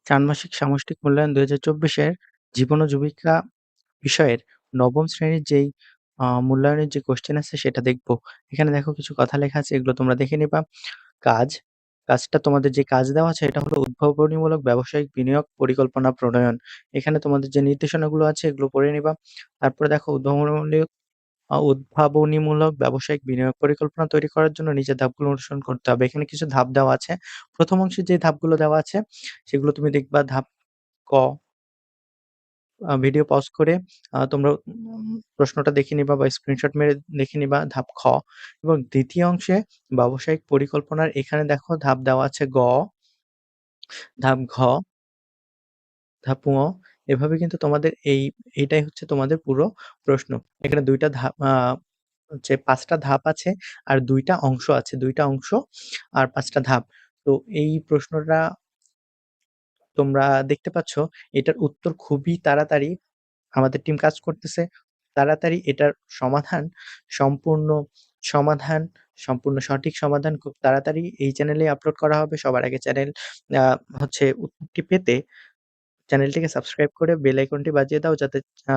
ষান্মাসিক সামষ্টিক মূল্যায়ন ২০২৪ এর জীবন ও জীবিকা বিষয়ের ৯ম শ্রেণীর যেই মূল্যায়নের যে কোয়েশ্চেন আছে সেটা দেখব। এখানে দেখো কিছু কথা লেখা আছে, এগুলো তোমরা দেখে নিবা। কাজ, কাজটা তোমাদের যে কাজ দেওয়া আছে এটা হলো উদ্ভাবনীমূলক ব্যবসায়িক বিনিয়োগ পরিকল্পনা প্রণয়ন। এখানে তোমাদের যে নির্দেশনাগুলো আছে এগুলো পড়ে নিবা। তারপরে দেখো উদ্ভাবনীমূলক ব্যবসায়িক বিনিয়োগ পরিকল্পনা তৈরি করার জন্য নিচের ধাপগুলো অনুসরণ করতে হবে। এখানে কিছু ধাপ দেওয়া আছে। ১ম অংশে যে ধাপগুলো দেওয়া আছে সেগুলো তুমি দেখবা। ধাপ ক, ভিডিও পজ করে তোমরা প্রশ্নটা দেখে নিবা বা স্ক্রিনশট মেরে দেখে নিবা। ধাপ খ এবং ২য় অংশে ব্যবসায়িক পরিকল্পনার এখানে দেখো ধাপ দেওয়া আছে গ, ধাপ ঘ, ধাপ ঙ। এভাবে কিন্তু তোমাদের এইটাই হচ্ছে তোমাদের পুরো প্রশ্ন। এখানে ২ টা ধাপ হচ্ছে ৫ টা ধাপ আছে আর ২ টা অংশ আছে। ২ টা অংশ আর ৫ টা ধাপ। তো এই প্রশ্নটা তোমরা দেখতে পাচ্ছ, এটার উত্তর খুবই তাড়াতাড়ি আমাদের টিম কাজ করতেছে। তাড়াতাড়ি এটার সমাধান, সম্পূর্ণ সমাধান, সম্পূর্ণ সঠিক সমাধান খুব তাড়াতাড়ি এই চ্যানেলেই আপলোড করা হবে। সবার আগে চ্যানেল আ হচ্ছে উত্তরটি পেতে চ্যানেলটিকে সাবস্ক্রাইব করে বেল আইকনটি বাজিয়ে দাও যাতে আ